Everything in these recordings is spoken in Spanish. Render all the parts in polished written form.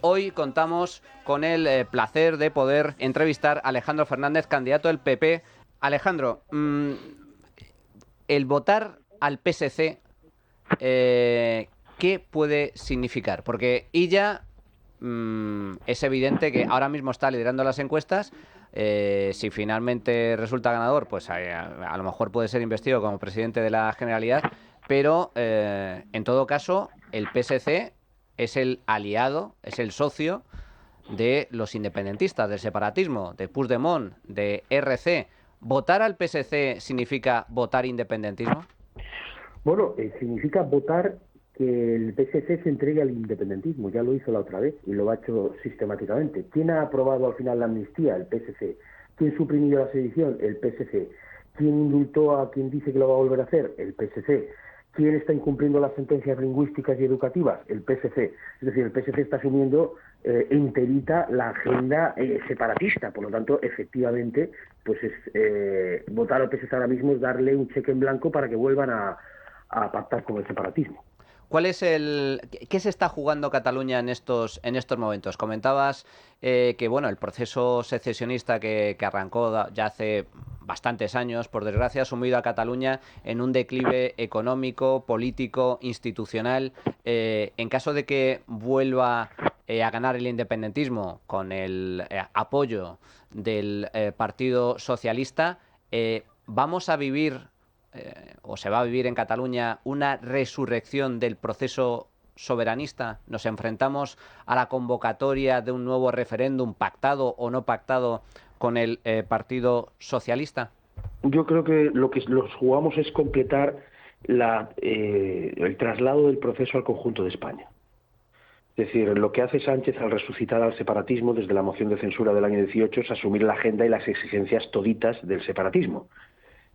Hoy contamos con el placer de poder entrevistar a Alejandro Fernández, candidato del PP. Alejandro, el votar al PSC, ¿qué puede significar? Porque Illa es evidente que ahora mismo está liderando las encuestas. Si finalmente resulta ganador, pues a lo mejor puede ser investido como presidente de la Generalidad, pero en todo caso el PSC es el aliado, es el socio de los independentistas, del separatismo, de Puigdemont, de RC. ¿Votar al PSC significa votar independentismo? Bueno, significa votar que el PSC se entregue al independentismo. Ya lo hizo la otra vez y lo ha hecho sistemáticamente. ¿Quién ha aprobado al final la amnistía? El PSC. ¿Quién suprimió la sedición? El PSC. ¿Quién indultó a quien dice que lo va a volver a hacer? El PSC. ¿Quién está incumpliendo las sentencias lingüísticas y educativas? El PSC. Es decir, el PSC está asumiendo enterita la agenda separatista. Por lo tanto, efectivamente, pues votar al PSC ahora mismo es darle un cheque en blanco para que vuelvan a pactar con el separatismo. ¿Qué se está jugando Cataluña en estos momentos? Comentabas que bueno, el proceso secesionista que arrancó ya hace bastantes años, por desgracia, ha sumido a Cataluña en un declive económico, político, institucional. En caso de que vuelva a ganar el independentismo con el apoyo del Partido Socialista, ¿vamos a vivir o se va a vivir en Cataluña una resurrección del proceso soberanista? ¿Nos enfrentamos a la convocatoria de un nuevo referéndum pactado o no pactado con el Partido Socialista? Yo creo que lo que los jugamos es completar el traslado del proceso al conjunto de España. Es decir, lo que hace Sánchez al resucitar al separatismo desde la moción de censura del año 18 es asumir la agenda y las exigencias toditas del separatismo.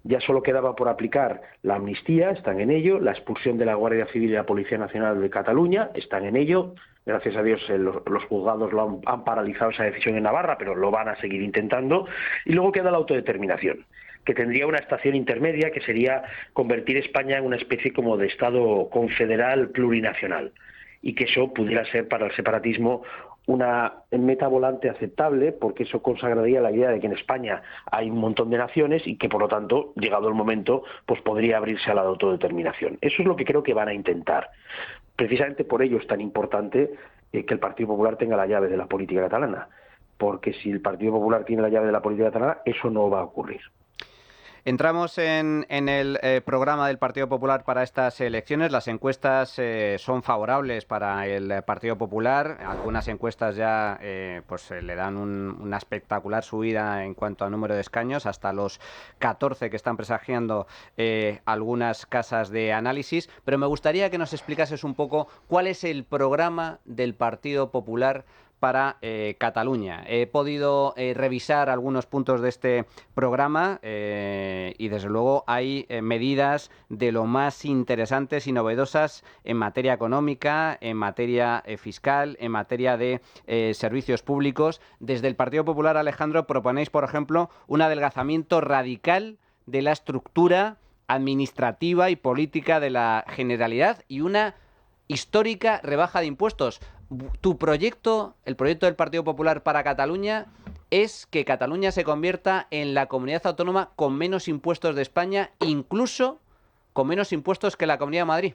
Ya solo quedaba por aplicar la amnistía, están en ello, la expulsión de la Guardia Civil y la Policía Nacional de Cataluña, están en ello. Gracias a Dios los juzgados han paralizado esa decisión en Navarra, pero lo van a seguir intentando. Y luego queda la autodeterminación, que tendría una estación intermedia, que sería convertir España en una especie como de Estado confederal plurinacional, y que eso pudiera ser para el separatismo una meta volante aceptable, porque eso consagraría la idea de que en España hay un montón de naciones y que, por lo tanto, llegado el momento, pues podría abrirse a la autodeterminación. Eso es lo que creo que van a intentar. Precisamente por ello es tan importante que el Partido Popular tenga la llave de la política catalana, porque si el Partido Popular tiene la llave de la política catalana, eso no va a ocurrir. Entramos en el programa del Partido Popular para estas elecciones. Las encuestas son favorables para el Partido Popular. Algunas encuestas ya le dan una espectacular subida en cuanto a número de escaños, hasta los 14 que están presagiando algunas casas de análisis. Pero me gustaría que nos explicases un poco cuál es el programa del Partido Popular para Cataluña. He podido revisar algunos puntos de este programa y desde luego hay medidas de lo más interesantes y novedosas en materia económica, en materia fiscal, en materia de servicios públicos. Desde el Partido Popular, Alejandro, proponéis, por ejemplo, un adelgazamiento radical de la estructura administrativa y política de la Generalidad y una histórica rebaja de impuestos. Tu proyecto, el proyecto del Partido Popular para Cataluña, es que Cataluña se convierta en la comunidad autónoma con menos impuestos de España, incluso con menos impuestos que la Comunidad de Madrid.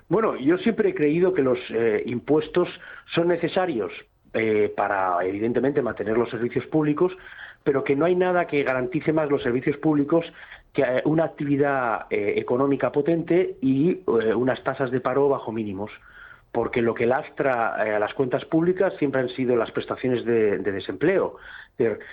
Bueno, yo siempre he creído que los impuestos son necesarios para, evidentemente, mantener los servicios públicos, pero que no hay nada que garantice más los servicios públicos que una actividad económica potente y unas tasas de paro bajo mínimos. Porque lo que lastra a las cuentas públicas siempre han sido las prestaciones de desempleo.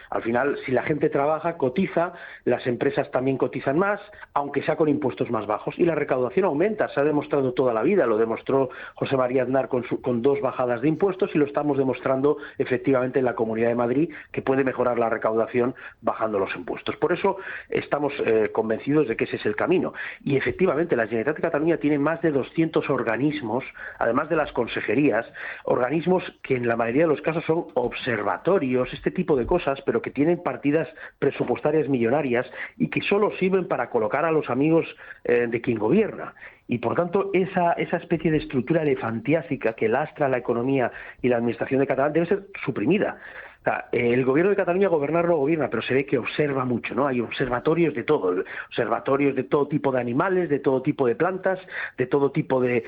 Al final, si la gente trabaja, cotiza, las empresas también cotizan más, aunque sea con impuestos más bajos, y la recaudación aumenta. Se ha demostrado toda la vida, lo demostró José María Aznar con 2 bajadas de impuestos, y lo estamos demostrando efectivamente en la Comunidad de Madrid, que puede mejorar la recaudación bajando los impuestos. Por eso estamos convencidos de que ese es el camino. Y efectivamente, la Generalitat de Cataluña tiene más de 200 organismos, además además de las consejerías, organismos que en la mayoría de los casos son observatorios, este tipo de cosas, pero que tienen partidas presupuestarias millonarias y que solo sirven para colocar a los amigos de quien gobierna. Y por tanto, esa especie de estructura elefantiásica que lastra la economía y la administración de Cataluña debe ser suprimida. O sea, el gobierno de Cataluña gobernar no gobierna, pero se ve que observa mucho, ¿no? Hay observatorios de todo, observatorios de todo tipo de animales, de todo tipo de plantas, de todo tipo de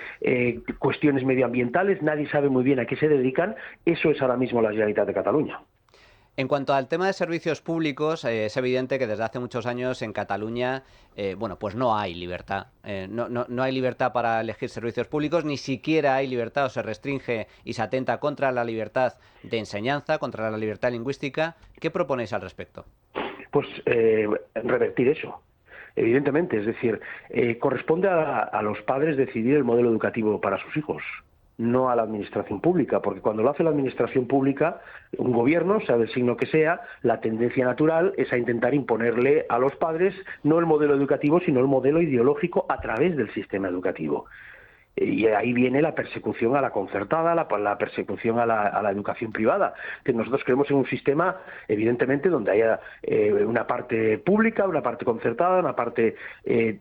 cuestiones medioambientales. Nadie sabe muy bien a qué se dedican. Eso es ahora mismo la Generalitat de Cataluña. En cuanto al tema de servicios públicos, es evidente que desde hace muchos años en Cataluña, bueno, pues no hay libertad. No hay libertad para elegir servicios públicos, ni siquiera hay libertad o se restringe y se atenta contra la libertad de enseñanza, contra la libertad lingüística. ¿Qué proponéis al respecto? Pues revertir eso. Evidentemente, es decir, corresponde a los padres decidir el modelo educativo para sus hijos, no a la administración pública, porque cuando lo hace la administración pública, un gobierno, sea del signo que sea, la tendencia natural es a intentar imponerle a los padres no el modelo educativo, sino el modelo ideológico a través del sistema educativo. Y ahí viene la persecución a la concertada, la persecución a la educación privada. Que nosotros creemos en un sistema, evidentemente, donde haya una parte pública, una parte concertada, una parte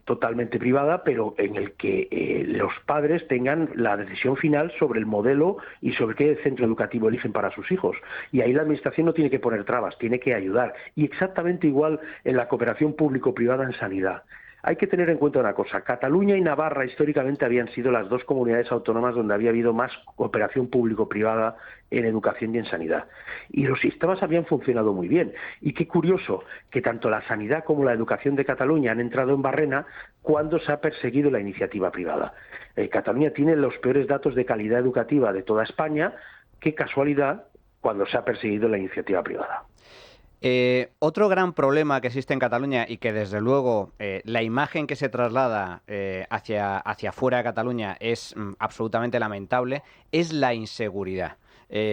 totalmente privada, pero en el que los padres tengan la decisión final sobre el modelo y sobre qué centro educativo eligen para sus hijos. Y ahí la administración no tiene que poner trabas, tiene que ayudar. Y exactamente igual en la cooperación público-privada en sanidad. Hay que tener en cuenta una cosa, Cataluña y Navarra históricamente habían sido las dos comunidades autónomas donde había habido más cooperación público-privada en educación y en sanidad. Y los sistemas habían funcionado muy bien. Y qué curioso que tanto la sanidad como la educación de Cataluña han entrado en barrena cuando se ha perseguido la iniciativa privada. Cataluña tiene los peores datos de calidad educativa de toda España, qué casualidad, cuando se ha perseguido la iniciativa privada. Otro gran problema que existe en Cataluña y que desde luego la imagen que se traslada hacia fuera de Cataluña es absolutamente lamentable, es la inseguridad.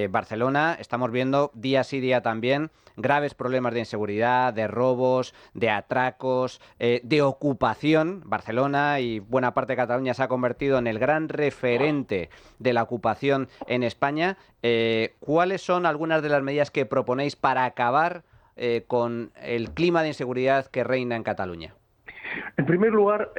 Barcelona, estamos viendo día sí día también graves problemas de inseguridad, de robos, de atracos, de ocupación. Barcelona y buena parte de Cataluña se ha convertido en el gran referente de la ocupación en España. ¿Cuáles son algunas de las medidas que proponéis para acabar con el clima de inseguridad que reina en Cataluña? En primer lugar,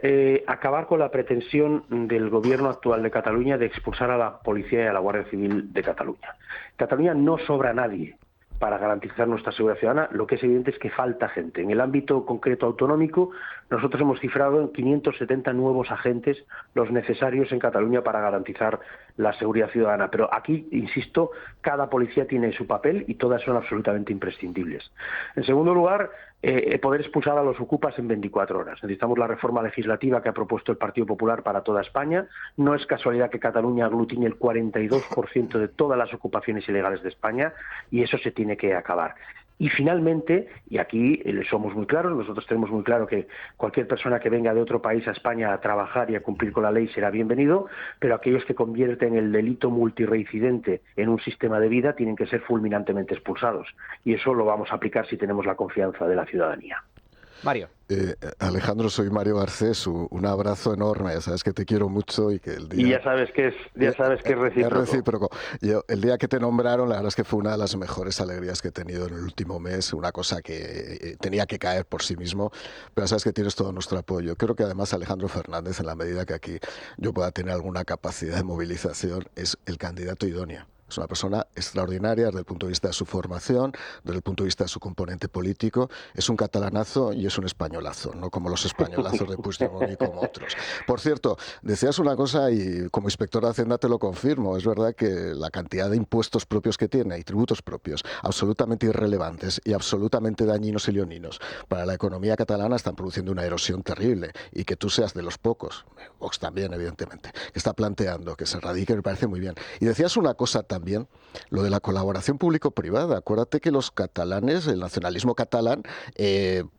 acabar con la pretensión del gobierno actual de Cataluña de expulsar a la policía y a la Guardia Civil de Cataluña. En Cataluña no sobra nadie para garantizar nuestra seguridad ciudadana, lo que es evidente es que falta gente. En el ámbito concreto autonómico, nosotros hemos cifrado en 570 nuevos agentes los necesarios en Cataluña para garantizar la seguridad ciudadana. Pero aquí, insisto, cada policía tiene su papel y todas son absolutamente imprescindibles. En segundo lugar, poder expulsar a los ocupas en 24 horas. Necesitamos la reforma legislativa que ha propuesto el Partido Popular para toda España. No es casualidad que Cataluña aglutine el 42% de todas las ocupaciones ilegales de España y eso se tiene que acabar. Y finalmente, y aquí somos muy claros, nosotros tenemos muy claro que cualquier persona que venga de otro país a España a trabajar y a cumplir con la ley será bienvenido, pero aquellos que convierten el delito multireincidente en un sistema de vida tienen que ser fulminantemente expulsados. Y eso lo vamos a aplicar si tenemos la confianza de la ciudadanía. Mario. Alejandro, soy Mario Garcés, un abrazo enorme, ya sabes que te quiero mucho y que el día... Y ya sabes que es recíproco. Es recíproco. Yo, el día que te nombraron, la verdad es que fue una de las mejores alegrías que he tenido en el último mes, una cosa que tenía que caer por sí mismo, pero sabes que tienes todo nuestro apoyo. Creo que además Alejandro Fernández, en la medida que aquí yo pueda tener alguna capacidad de movilización, es el candidato idóneo. Es una persona extraordinaria desde el punto de vista de su formación, desde el punto de vista de su componente político. Es un catalanazo y es un españolazo, no como los españolazos de Puigdemont y como otros. Por cierto, decías una cosa y como inspector de Hacienda te lo confirmo. Es verdad que la cantidad de impuestos propios que tiene y tributos propios, absolutamente irrelevantes y absolutamente dañinos y leoninos para la economía catalana, están produciendo una erosión terrible. Y que tú seas de los pocos, Vox también, evidentemente, que está planteando que se erradique, me parece muy bien. Y decías una cosa también, lo de la colaboración público-privada. Acuérdate que los catalanes, el nacionalismo catalán,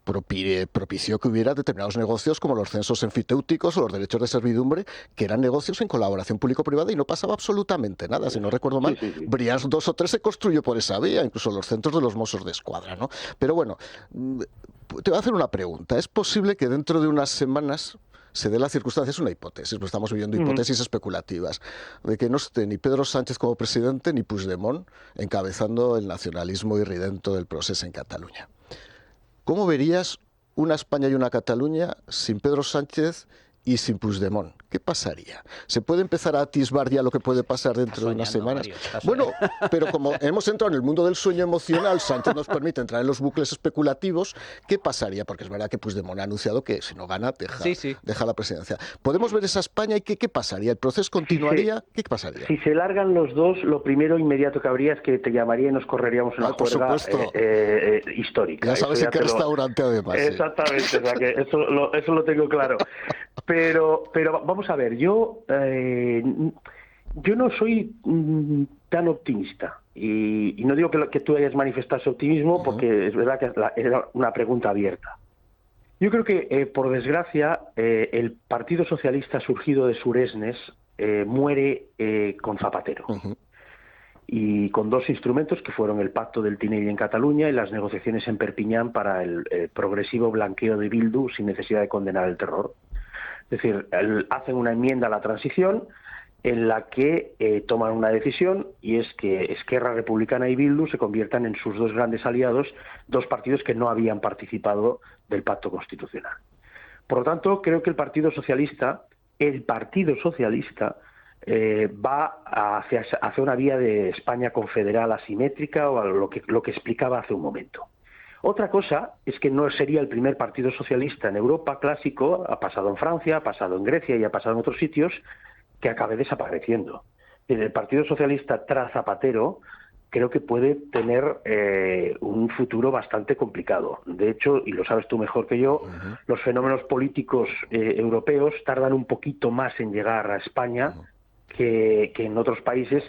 propició que hubiera determinados negocios como los censos enfiteuticos o los derechos de servidumbre, que eran negocios en colaboración público-privada y no pasaba absolutamente nada. Si no recuerdo mal, sí. Brians 2 o 3 se construyó por esa vía, incluso los centros de los Mossos de Escuadra, ¿no? Pero bueno, te voy a hacer una pregunta. ¿Es posible que dentro de unas semanas se dé la circunstancia, es una hipótesis, pues estamos viviendo hipótesis especulativas, de que no esté ni Pedro Sánchez como presidente ni Puigdemont encabezando el nacionalismo irridento del proceso en Cataluña. ¿Cómo verías una España y una Cataluña sin Pedro Sánchez y sin Puigdemont? ¿Qué pasaría? ¿Se puede empezar a atisbar ya lo que puede pasar dentro de unas semanas? Mario, bueno, pero como hemos entrado en el mundo del sueño emocional, Sánchez nos permite entrar en los bucles especulativos. ¿Qué pasaría? Porque es verdad que Puigdemont ha anunciado que si no gana, deja la presidencia. ¿Podemos ver esa España y qué pasaría? ¿El proceso continuaría? ¿Qué pasaría? Si se largan los dos, lo primero inmediato que habría es que te llamaría y nos correríamos una juerga histórica. Ya sabes en qué restaurante además. Exactamente, o sea que eso lo tengo claro. Pero vamos a ver, yo no soy tan optimista y no digo que tú hayas manifestado ese optimismo porque es verdad que era una pregunta abierta. Yo creo que, por desgracia, el Partido Socialista surgido de Suresnes muere con Zapatero. Y con dos instrumentos que fueron el pacto del Tinell en Cataluña y las negociaciones en Perpiñán para el progresivo blanqueo de Bildu sin necesidad de condenar el terror. Es decir, hacen una enmienda a la transición en la que toman una decisión y es que Esquerra Republicana y Bildu se conviertan en sus dos grandes aliados, dos partidos que no habían participado del pacto constitucional. Por lo tanto, creo que el Partido Socialista va hacia una vía de España confederal asimétrica o a lo que explicaba hace un momento. Otra cosa es que no sería el primer partido socialista en Europa clásico, ha pasado en Francia, ha pasado en Grecia y ha pasado en otros sitios, que acabe desapareciendo. El Partido Socialista tras Zapatero creo que puede tener un futuro bastante complicado. De hecho, y lo sabes tú mejor que yo, los fenómenos políticos europeos tardan un poquito más en llegar a España que en otros países.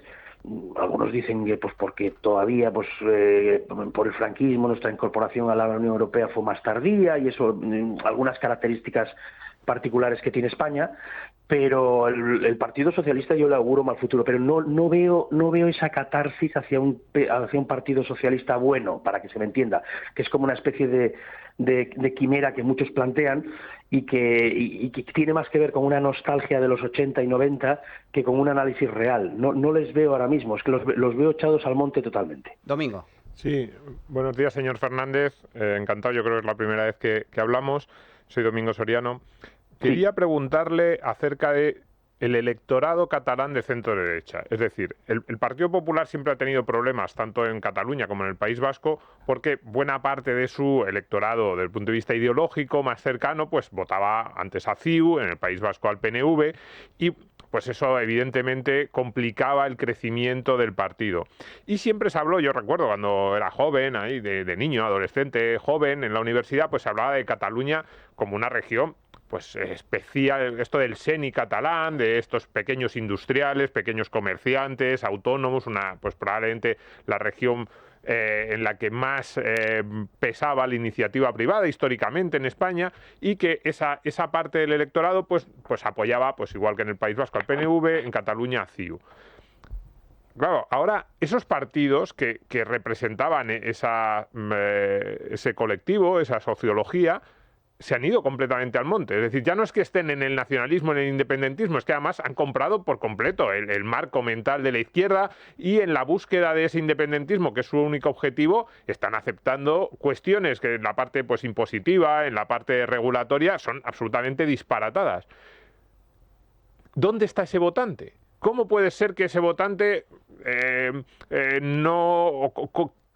Algunos dicen que porque todavía por el franquismo nuestra incorporación a la Unión Europea fue más tardía y eso, algunas características particulares que tiene España, pero el Partido Socialista yo le auguro mal futuro, pero no veo esa catarsis hacia un Partido Socialista bueno, para que se me entienda, que es como una especie de quimera que muchos plantean y que tiene más que ver con una nostalgia de los 80 y 90 que con un análisis real. No les veo ahora mismo, es que los veo echados al monte totalmente. Domingo. Sí, buenos días, señor Fernández. Encantado, yo creo que es la primera vez que hablamos. Soy Domingo Soriano. Quería preguntarle acerca de el electorado catalán de centro-derecha. Es decir, el Partido Popular siempre ha tenido problemas, tanto en Cataluña como en el País Vasco, porque buena parte de su electorado, desde el punto de vista ideológico más cercano, pues votaba antes a CiU, en el País Vasco al PNV, y pues eso evidentemente complicaba el crecimiento del partido. Y siempre se habló, yo recuerdo cuando era joven, ahí de niño, adolescente, joven, en la universidad, pues se hablaba de Cataluña como una región pues especial, esto del seni catalán, de estos pequeños industriales, pequeños comerciantes, autónomos, pues probablemente la región en la que más pesaba la iniciativa privada históricamente en España, y que esa parte del electorado pues apoyaba, pues igual que en el País Vasco al PNV, en Cataluña a CiU. Claro, ahora esos partidos que representaban ese colectivo, esa sociología, se han ido completamente al monte. Es decir, ya no es que estén en el nacionalismo, en el independentismo, es que además han comprado por completo el marco mental de la izquierda, y en la búsqueda de ese independentismo, que es su único objetivo, están aceptando cuestiones que en la parte pues impositiva, en la parte regulatoria, son absolutamente disparatadas. ¿Dónde está ese votante? ¿Cómo puede ser que ese votante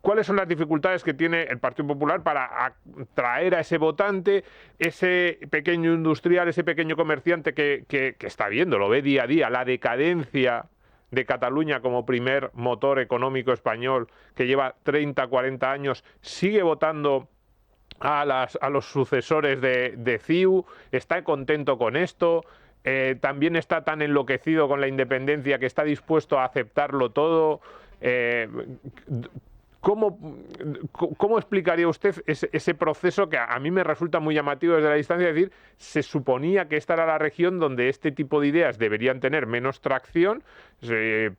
¿Cuáles son las dificultades que tiene el Partido Popular para atraer a ese votante, ese pequeño industrial, ese pequeño comerciante que está viendo, lo ve día a día, la decadencia de Cataluña como primer motor económico español, que lleva 30, 40 años, sigue votando a los sucesores de CiU, está contento con esto? También está tan enloquecido con la independencia que está dispuesto a aceptarlo todo. ¿Cómo explicaría usted ese proceso que a mí me resulta muy llamativo desde la distancia? Es decir, se suponía que esta era la región donde este tipo de ideas deberían tener menos tracción,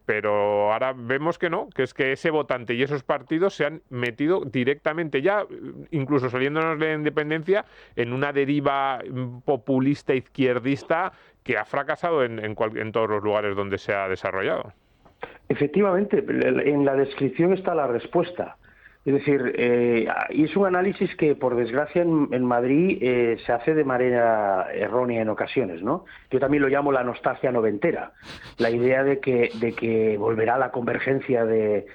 pero ahora vemos que no, que es que ese votante y esos partidos se han metido directamente ya, incluso saliéndonos de la independencia, en una deriva populista izquierdista que ha fracasado en todos los lugares donde se ha desarrollado. Efectivamente, en la descripción está la respuesta. Es decir, y es un análisis que, por desgracia, en Madrid se hace de manera errónea en ocasiones, ¿no? Yo también lo llamo la nostalgia noventera, la idea de que volverá la convergencia de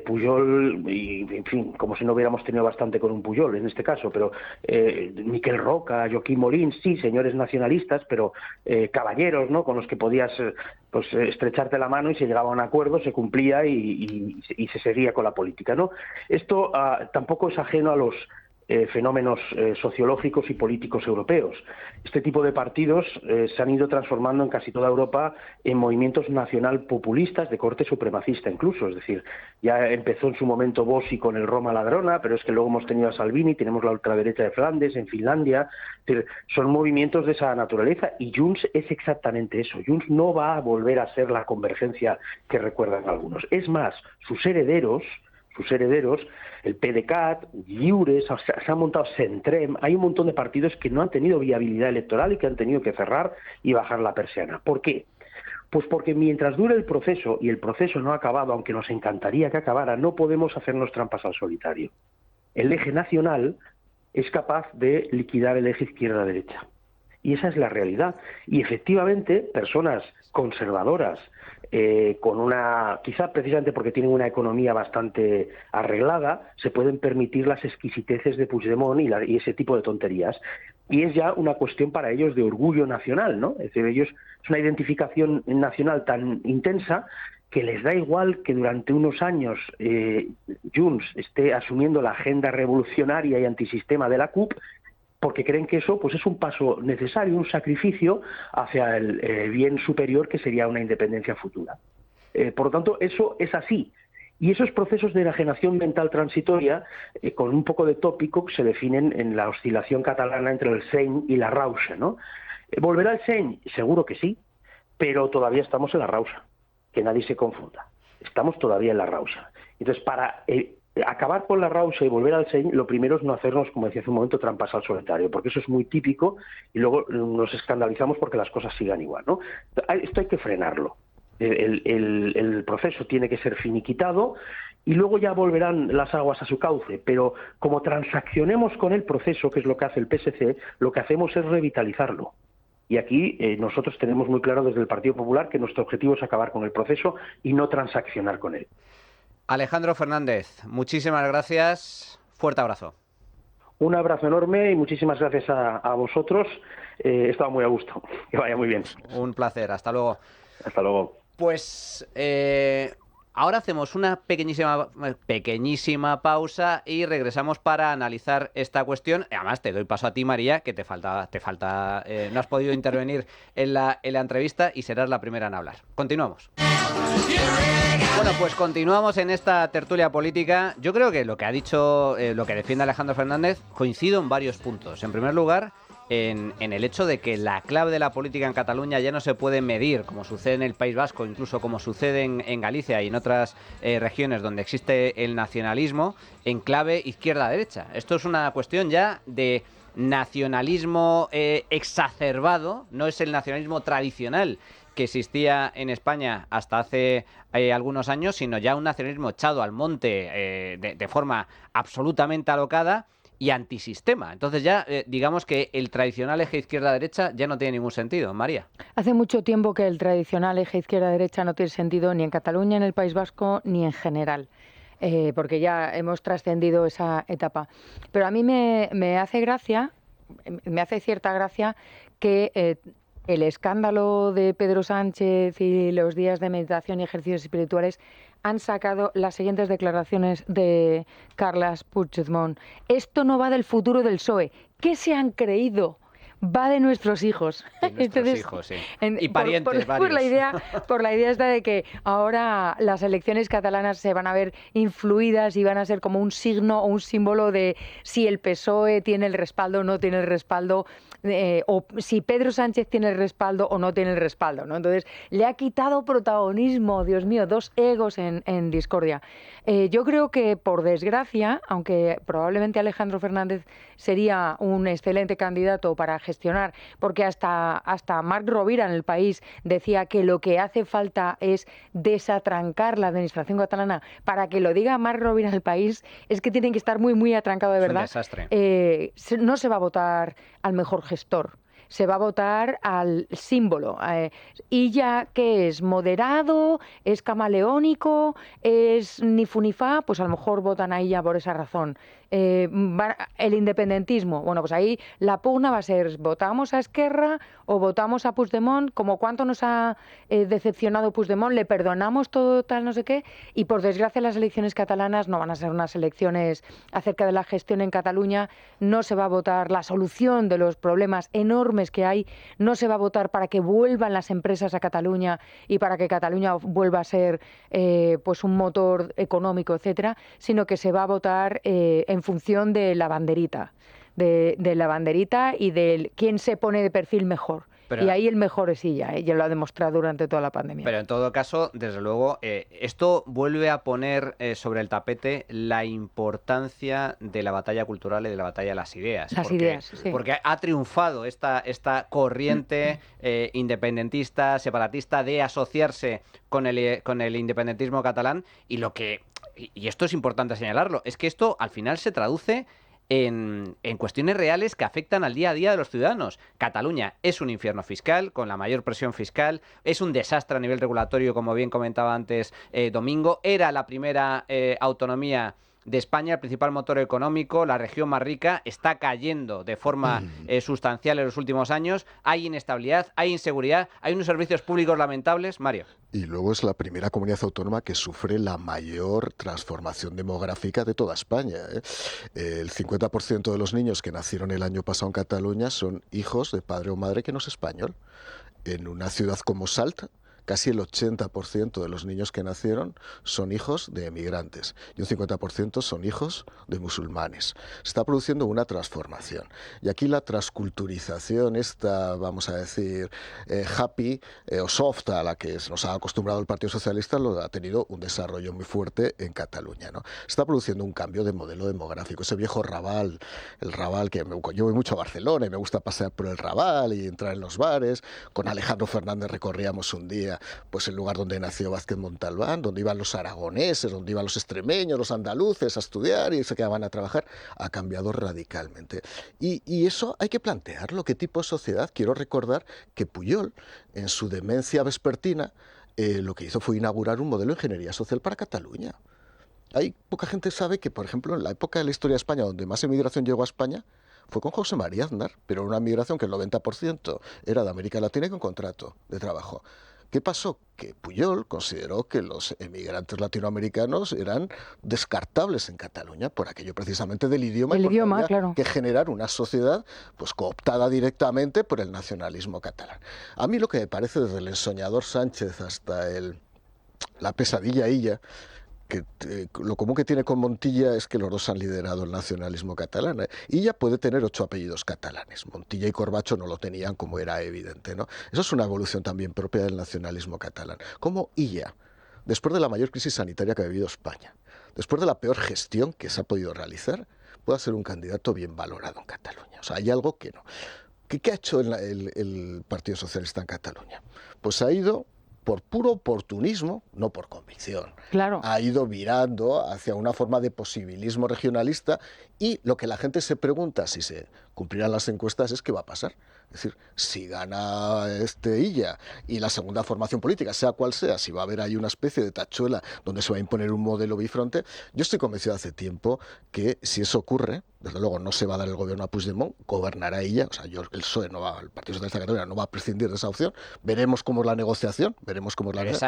Pujol, y en fin, como si no hubiéramos tenido bastante con un Pujol en este caso, pero Miquel Roca, Joaquín Molín, sí, señores nacionalistas, pero caballeros, ¿no?, con los que podías estrecharte la mano y se llegaba a un acuerdo, se cumplía y se seguía con la política, ¿no? Esto tampoco es ajeno a los fenómenos sociológicos y políticos europeos. Este tipo de partidos se han ido transformando en casi toda Europa en movimientos nacional populistas de corte supremacista incluso, es decir, ya empezó en su momento Bossi con el Roma Ladrona, pero es que luego hemos tenido a Salvini, tenemos la ultraderecha de Flandes, en Finlandia, es decir, son movimientos de esa naturaleza y Junts es exactamente eso. Junts no va a volver a ser la convergencia que recuerdan algunos. Es más, sus herederos, el PDeCAT, Lliures, se han montado Centrem, hay un montón de partidos que no han tenido viabilidad electoral y que han tenido que cerrar y bajar la persiana. ¿Por qué? Pues porque mientras dure el proceso, y el proceso no ha acabado, aunque nos encantaría que acabara, no podemos hacernos trampas al solitario. El eje nacional es capaz de liquidar el eje izquierda-derecha. Y esa es la realidad. Y efectivamente, personas conservadoras, quizá precisamente porque tienen una economía bastante arreglada, se pueden permitir las exquisiteces de Puigdemont y ese tipo de tonterías. Y es ya una cuestión para ellos de orgullo nacional, ¿no? Es decir, ellos es una identificación nacional tan intensa que les da igual que durante unos años Junts esté asumiendo la agenda revolucionaria y antisistema de la CUP, porque creen que eso pues es un paso necesario, un sacrificio hacia el bien superior que sería una independencia futura. Por lo tanto, eso es así. Y esos procesos de enajenación mental transitoria, con un poco de tópico, se definen en la oscilación catalana entre el Seny y la Rauxa, ¿no? ¿Volverá el Seny? Seguro que sí, pero todavía estamos en la Rauxa, que nadie se confunda. Estamos todavía en la Rauxa. Entonces, para acabar con la Rauxa y volver al Seny, lo primero es no hacernos, como decía hace un momento, trampas al solitario, porque eso es muy típico y luego nos escandalizamos porque las cosas sigan igual, ¿no? Esto hay que frenarlo. El proceso tiene que ser finiquitado y luego ya volverán las aguas a su cauce, pero como transaccionemos con el proceso, que es lo que hace el PSC, lo que hacemos es revitalizarlo. Y aquí nosotros tenemos muy claro desde el Partido Popular que nuestro objetivo es acabar con el proceso y no transaccionar con él. Alejandro Fernández, muchísimas gracias. Fuerte abrazo. Un abrazo enorme y muchísimas gracias a vosotros. He estado muy a gusto. Que vaya muy bien. Un placer. Hasta luego. Hasta luego. Pues ahora hacemos una pequeñísima pausa y regresamos para analizar esta cuestión. Además, te doy paso a ti, María, que te falta, no has podido intervenir en la entrevista y serás la primera en hablar. Continuamos. Bueno, pues continuamos en esta tertulia política. Yo creo que lo que ha dicho, lo que defiende Alejandro Fernández, coincido en varios puntos. En primer lugar, en el hecho de que la clave de la política en Cataluña ya no se puede medir, como sucede en el País Vasco, incluso como sucede en Galicia y en otras regiones donde existe el nacionalismo, en clave izquierda-derecha. Esto es una cuestión ya de nacionalismo exacerbado, no es el nacionalismo tradicional que existía en España hasta hace algunos años, sino ya un nacionalismo echado al monte de forma absolutamente alocada y antisistema. Entonces ya digamos que el tradicional eje izquierda-derecha ya no tiene ningún sentido, María. Hace mucho tiempo que el tradicional eje izquierda-derecha no tiene sentido ni en Cataluña, en el País Vasco, ni en general. Porque ya hemos trascendido esa etapa. Pero a mí me hace cierta gracia que el escándalo de Pedro Sánchez y los días de meditación y ejercicios espirituales han sacado las siguientes declaraciones de Carles Puigdemont. Esto no va del futuro del PSOE. ¿Qué se han creído? va de nuestros hijos. De nuestros hijos, sí. Y parientes varios. Por la idea esta de que ahora las elecciones catalanas se van a ver influidas y van a ser como un signo o un símbolo de si el PSOE tiene el respaldo o no tiene el respaldo, o si Pedro Sánchez tiene el respaldo o no tiene el respaldo, ¿no? Entonces, le ha quitado protagonismo, Dios mío, dos egos en discordia. Yo creo que, por desgracia, aunque probablemente Alejandro Fernández sería un excelente candidato para gestionar, porque hasta Marc Rovira en El País decía que lo que hace falta es desatrancar la administración catalana. Para que lo diga Marc Rovira en El País, es que tienen que estar muy, muy atrancado de verdad. Es un desastre. No se va a votar al mejor gestor. Se va a votar al símbolo. Illa, ¿qué es? ¿Moderado? ¿Es camaleónico? ¿Es ni fu ni fa? Pues a lo mejor votan a Illa por esa razón. El independentismo. Bueno, pues ahí la pugna va a ser ¿votamos a Esquerra o votamos a Puigdemont? Como cuánto nos ha decepcionado Puigdemont, le perdonamos todo tal no sé qué, y por desgracia las elecciones catalanas no van a ser unas elecciones acerca de la gestión en Cataluña, no se va a votar la solución de los problemas enormes que hay, no se va a votar para que vuelvan las empresas a Cataluña y para que Cataluña vuelva a ser pues un motor económico, etcétera, sino que se va a votar en función de la banderita, de la banderita y de quién se pone de perfil mejor. Y ahí el mejor es Illa, ya lo ha demostrado durante toda la pandemia. Pero en todo caso, desde luego, esto vuelve a poner sobre el tapete la importancia de la batalla cultural y de la batalla de las ideas. Sí. Porque ha triunfado esta corriente independentista, separatista, de asociarse con el independentismo catalán, y esto es importante señalarlo, es que esto al final se traduce en cuestiones reales que afectan al día a día de los ciudadanos. Cataluña es un infierno fiscal, con la mayor presión fiscal, es un desastre a nivel regulatorio, como bien comentaba antes Domingo, era la primera autonomía de España, el principal motor económico, la región más rica, está cayendo de forma sustancial en los últimos años, hay inestabilidad, hay inseguridad, hay unos servicios públicos lamentables. Mario. Y luego es la primera comunidad autónoma que sufre la mayor transformación demográfica de toda España. El 50% de los niños que nacieron el año pasado en Cataluña son hijos de padre o madre que no es español. En una ciudad como Salt, casi el 80% de los niños que nacieron son hijos de emigrantes y un 50% son hijos de musulmanes. Se está produciendo una transformación. Y aquí la transculturización, esta, vamos a decir, happy o soft, a la que nos ha acostumbrado el Partido Socialista, lo ha tenido un desarrollo muy fuerte en Cataluña, ¿no? Se está produciendo un cambio de modelo demográfico. Ese viejo Raval, el Raval que yo voy mucho a Barcelona y me gusta pasear por el Raval y entrar en los bares. Con Alejandro Fernández recorríamos un día pues el lugar donde nació Vázquez Montalbán, donde iban los aragoneses, donde iban los extremeños, los andaluces a estudiar y se quedaban a trabajar, ha cambiado radicalmente. Y eso hay que plantearlo, qué tipo de sociedad. Quiero recordar que Pujol, en su demencia vespertina, lo que hizo fue inaugurar un modelo de ingeniería social para Cataluña. Hay poca gente que sabe que, por ejemplo, en la época de la historia de España, donde más emigración llegó a España, fue con José María Aznar, pero una migración que el 90% era de América Latina y con contrato de trabajo. ¿Qué pasó? Que Pujol consideró que los emigrantes latinoamericanos eran descartables en Cataluña por aquello precisamente del idioma. El idioma, claro. Que generar una sociedad pues cooptada directamente por el nacionalismo catalán. A mí lo que me parece, desde el ensoñador Sánchez hasta la pesadilla Illa, que lo común que tiene con Montilla es que los dos han liderado el nacionalismo catalán. Illa puede tener 8 apellidos catalanes. Montilla y Corbacho no lo tenían, como era evidente, ¿no? Eso es una evolución también propia del nacionalismo catalán. Como Illa, después de la mayor crisis sanitaria que ha vivido España, después de la peor gestión que se ha podido realizar, puede ser un candidato bien valorado en Cataluña. O sea, hay algo que no. ¿Qué ha hecho el Partido Socialista en Cataluña? Pues ha ido por puro oportunismo, no por convicción. Claro. Ha ido virando hacia una forma de posibilismo regionalista, y lo que la gente se pregunta, si se cumplirán las encuestas, es qué va a pasar. Es decir, si gana Illa y la segunda formación política, sea cual sea, si va a haber ahí una especie de tachuela donde se va a imponer un modelo bifronte, yo estoy convencido hace tiempo que si eso ocurre, desde luego no se va a dar el gobierno a Puigdemont, gobernará Illa, o sea, el PSOE el Partido Socialista de Cataluña no va a prescindir de esa opción. Veremos cómo es la negociación,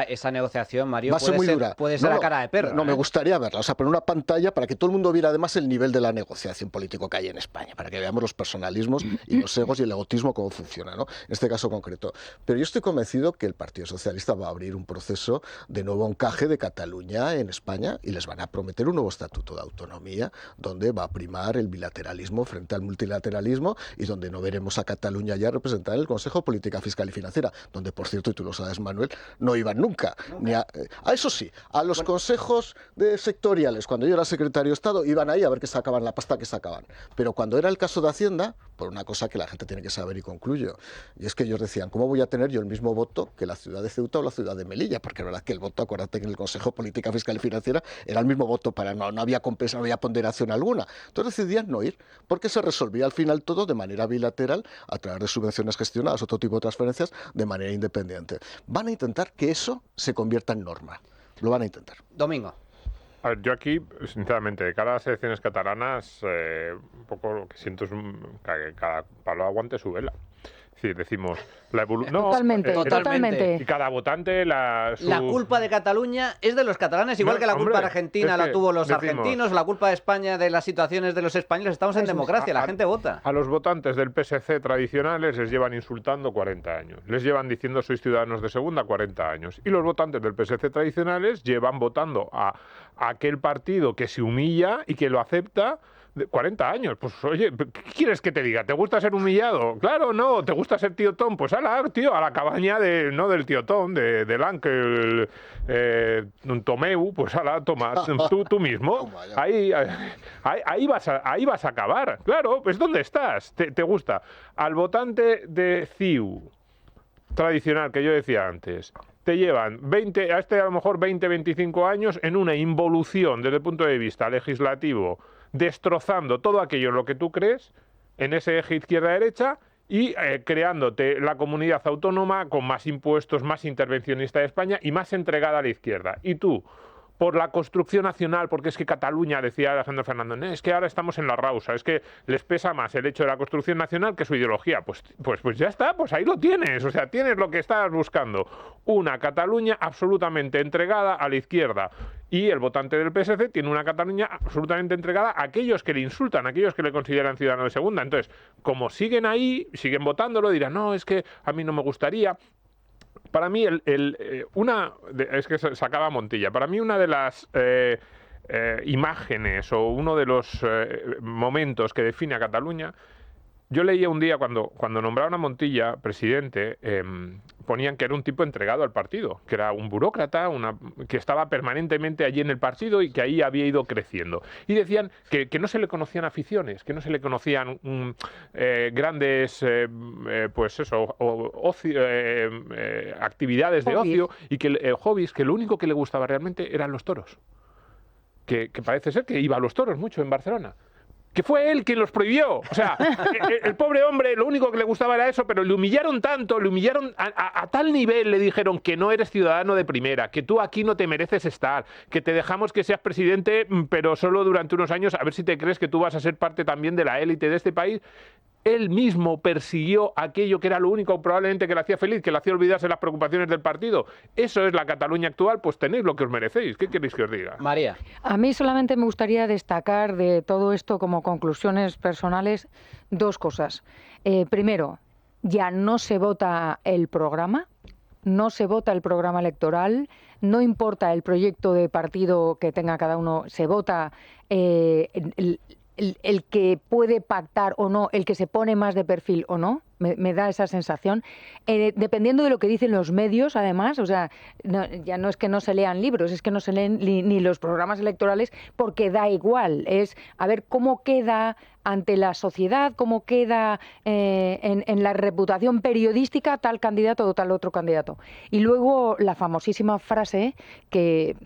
esa negociación, Mario, va a ser muy dura. Puede ser a cara de perro. No, me gustaría verla, o sea, pero una pantalla para que todo el mundo viera además el nivel de la negociación político que hay en España, para que veamos los personalismos y los egos y el egotismo bilateralismo cómo funciona, ¿no? En este caso concreto. Pero yo estoy convencido que el Partido Socialista va a abrir un proceso de nuevo encaje de Cataluña en España y les van a prometer un nuevo estatuto de autonomía donde va a primar el bilateralismo frente al multilateralismo y donde no veremos a Cataluña ya representada en el Consejo de Política Fiscal y Financiera, donde, por cierto, y tú lo sabes, Manuel, no iban nunca. Ni a eso sí, a los consejos sectoriales, cuando yo era secretario de Estado, iban ahí a ver que sacaban la pasta que sacaban. Pero cuando era el caso de Hacienda, por una cosa que la gente tiene que saber y concluyo, y es que ellos decían, ¿cómo voy a tener yo el mismo voto que la ciudad de Ceuta o la ciudad de Melilla? Porque la verdad que el voto, acuérdate que en el Consejo de Política Fiscal y Financiera era el mismo voto, no había compensación, no había ponderación alguna. Entonces decidían no ir, porque se resolvía al final todo de manera bilateral, a través de subvenciones gestionadas, otro tipo de transferencias, de manera independiente. Van a intentar que eso se convierta en norma. Lo van a intentar. Domingo. A ver, yo aquí, sinceramente, de cara a las elecciones catalanas, un poco lo que siento es que cada palo aguante su vela. Es decir, decimos, la evolución... Totalmente. Y cada votante... La culpa de Cataluña es de los catalanes, igual que la culpa de Argentina la tuvo los argentinos, la culpa de España de las situaciones de los españoles. Estamos en democracia, la gente vota. A los votantes del PSC tradicionales les llevan insultando 40 años. Les llevan diciendo sois ciudadanos de segunda 40 años. Y los votantes del PSC tradicionales llevan votando a aquel partido que se humilla y que lo acepta 40 años. Pues oye, ¿qué quieres que te diga? ¿Te gusta ser humillado? Claro, no. ¿Te gusta ser tío Tom? Pues tío, a la cabaña no del tío Tom, del Ángel Tomeu, pues toma, tú mismo. Ahí vas a acabar. Claro, pues ¿dónde estás? ¿Te gusta? Al votante de CiU tradicional, que yo decía antes, te llevan a lo mejor 20, 25 años en una involución desde el punto de vista legislativo, destrozando todo aquello en lo que tú crees, en ese eje izquierda-derecha, y creándote la comunidad autónoma con más impuestos, más intervencionista de España y más entregada a la izquierda. Y tú, por la construcción nacional, porque es que Cataluña, decía Alejandro Fernández, es que ahora estamos en la rausa, es que les pesa más el hecho de la construcción nacional que su ideología. Pues ya está, pues ahí lo tienes, o sea, tienes lo que estabas buscando. Una Cataluña absolutamente entregada a la izquierda. Y el votante del PSC tiene una Cataluña absolutamente entregada a aquellos que le insultan, a aquellos que le consideran ciudadano de segunda. Entonces, como siguen ahí, siguen votándolo, dirán, no, es que a mí no me gustaría. Para mí, es que sacaba Montilla, para mí una de las imágenes o uno de los momentos que define a Cataluña, yo leía un día cuando nombraron a Montilla presidente, ponían que era un tipo entregado al partido, que era un burócrata, que estaba permanentemente allí en el partido y que ahí había ido creciendo. Y decían que no se le conocían aficiones, que no se le conocían grandes, actividades de ocio y que hobbies, que lo único que le gustaba realmente eran los toros. Que parece ser que iba a los toros mucho en Barcelona. Que fue él quien los prohibió. O sea, el pobre hombre, lo único que le gustaba era eso, pero le humillaron tanto, le humillaron a tal nivel, le dijeron que no eres ciudadano de primera, que tú aquí no te mereces estar, que te dejamos que seas presidente, pero solo durante unos años, a ver si te crees que tú vas a ser parte también de la élite de este país. Él mismo persiguió aquello que era lo único probablemente que le hacía feliz, que le hacía olvidarse las preocupaciones del partido. Eso es la Cataluña actual, pues tenéis lo que os merecéis. ¿Qué queréis que os diga? María. A mí solamente me gustaría destacar de todo esto como conclusiones personales dos cosas. Primero, ya no se vota el programa, no se vota el programa electoral, no importa el proyecto de partido que tenga cada uno, se vota el que puede pactar o no, el que se pone más de perfil o no, me da esa sensación. Dependiendo de lo que dicen los medios, además, o sea, ya no es que no se lean libros, es que no se leen ni los programas electorales porque da igual. Es a ver cómo queda ante la sociedad, cómo queda en la reputación periodística tal candidato o tal otro candidato. Y luego la famosísima frase que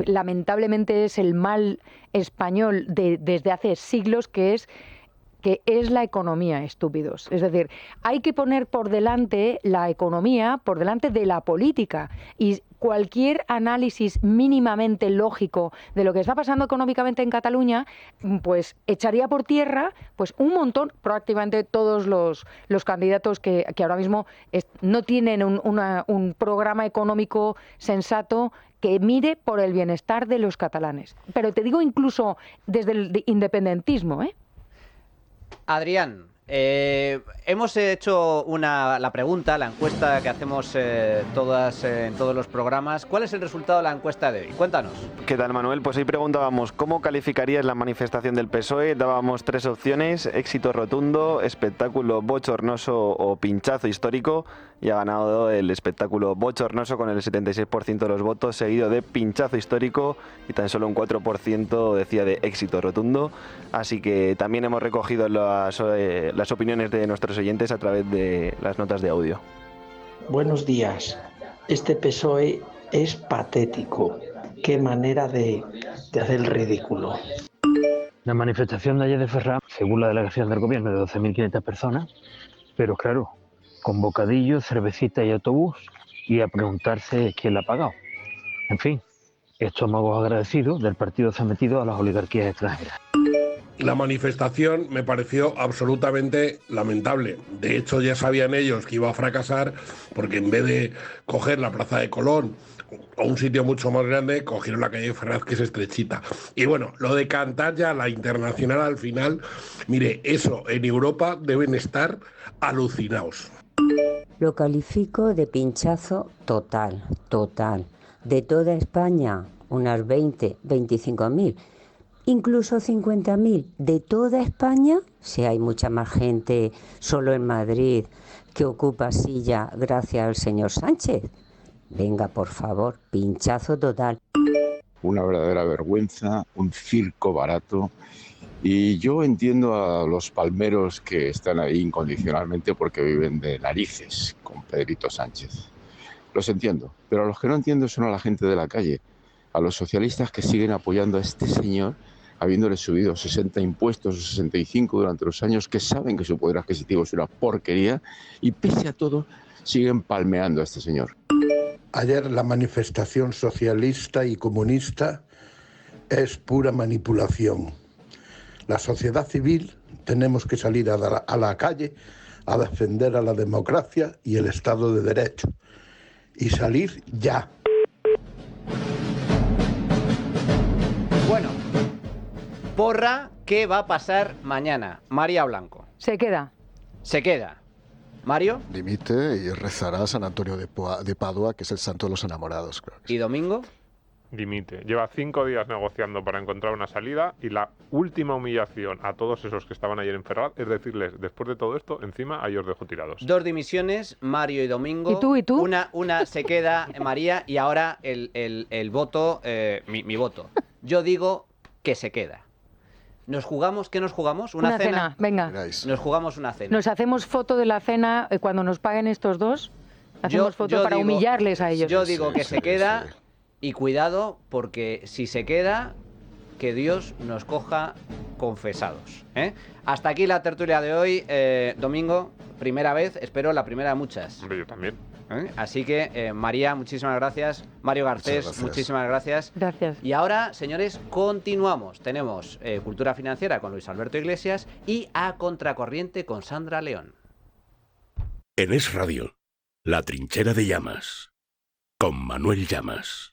lamentablemente es el mal español desde hace siglos, que es la economía, estúpidos. Es decir, hay que poner por delante la economía, por delante de la política. Y cualquier análisis mínimamente lógico de lo que está pasando económicamente en Cataluña, pues echaría por tierra pues un montón, proactivamente todos los candidatos que ahora mismo no tienen un programa económico sensato que mire por el bienestar de los catalanes. Pero te digo incluso desde el independentismo, Adrián, Hemos hecho la pregunta, la encuesta que hacemos en todos los programas. ¿Cuál es el resultado de la encuesta de hoy? Cuéntanos. ¿Qué tal, Manuel? Pues hoy preguntábamos ¿cómo calificarías la manifestación del PSOE? Dábamos 3 opciones: éxito rotundo, espectáculo bochornoso o pinchazo histórico, y ha ganado el espectáculo bochornoso con el 76% de los votos, seguido de pinchazo histórico, y tan solo un 4% decía de éxito rotundo. Así que también hemos recogido las opiniones de nuestros oyentes a través de las notas de audio. Buenos días. Este PSOE es patético. Qué manera de hacer el ridículo. La manifestación de ayer de Ferran, según la delegación del gobierno, de 12.500 personas, pero claro, con bocadillo, cervecita y autobús, y a preguntarse quién la ha pagado. En fin, estómagos agradecidos del partido sometido a las oligarquías extranjeras. La manifestación me pareció absolutamente lamentable. De hecho, ya sabían ellos que iba a fracasar, porque en vez de coger la Plaza de Colón o un sitio mucho más grande, cogieron la calle Ferraz, que es estrechita. Y bueno, lo de cantar ya la internacional al final, mire, eso en Europa deben estar alucinados. Lo califico de pinchazo total. De toda España, unas 20, 25.000. Incluso 50.000 de toda España, si hay mucha más gente solo en Madrid que ocupa silla gracias al señor Sánchez. Venga, por favor, pinchazo total. Una verdadera vergüenza, un circo barato. Y yo entiendo a los palmeros que están ahí incondicionalmente porque viven de narices con Pedrito Sánchez. Los entiendo, pero a los que no entiendo son a la gente de la calle, a los socialistas que siguen apoyando a este señor, habiéndole subido 60 impuestos o 65 durante los años, que saben que su poder adquisitivo es una porquería, y pese a todo siguen palmeando a este señor. Ayer la manifestación socialista y comunista es pura manipulación. La sociedad civil tenemos que salir a la calle a defender a la democracia y el Estado de Derecho. Y salir ya. Bueno, porra, ¿qué va a pasar mañana? María Blanco. Se queda. ¿Mario? Dimite y rezará a San Antonio de Padua, que es el santo de los enamorados. Claro que sí. ¿Y Domingo? Dimite. Lleva 5 días negociando para encontrar una salida, y la última humillación a todos esos que estaban ayer en Ferraz es decirles, después de todo esto, encima ahí os dejo tirados. 2 dimisiones, Mario y Domingo. ¿Y tú? Una se queda, María, y ahora el voto, mi voto. Yo digo que se queda. ¿Qué nos jugamos? ¿Una cena? Venga. Nos jugamos una cena. Nos hacemos foto de la cena cuando nos paguen estos dos. Hacemos foto para humillarles a ellos. Yo digo que se queda, y cuidado, porque si se queda, que Dios nos coja confesados. Hasta aquí la tertulia de hoy. Domingo, primera vez, espero la primera de muchas. Hombre, yo también. Así que, María, muchísimas gracias. Mario Garcés, muchísimas gracias. Gracias. Y ahora, señores, continuamos. Tenemos Cultura Financiera con Luis Alberto Iglesias y A Contracorriente con Sandra León. En Es Radio, La Trinchera de Llamas, con Manuel Llamas.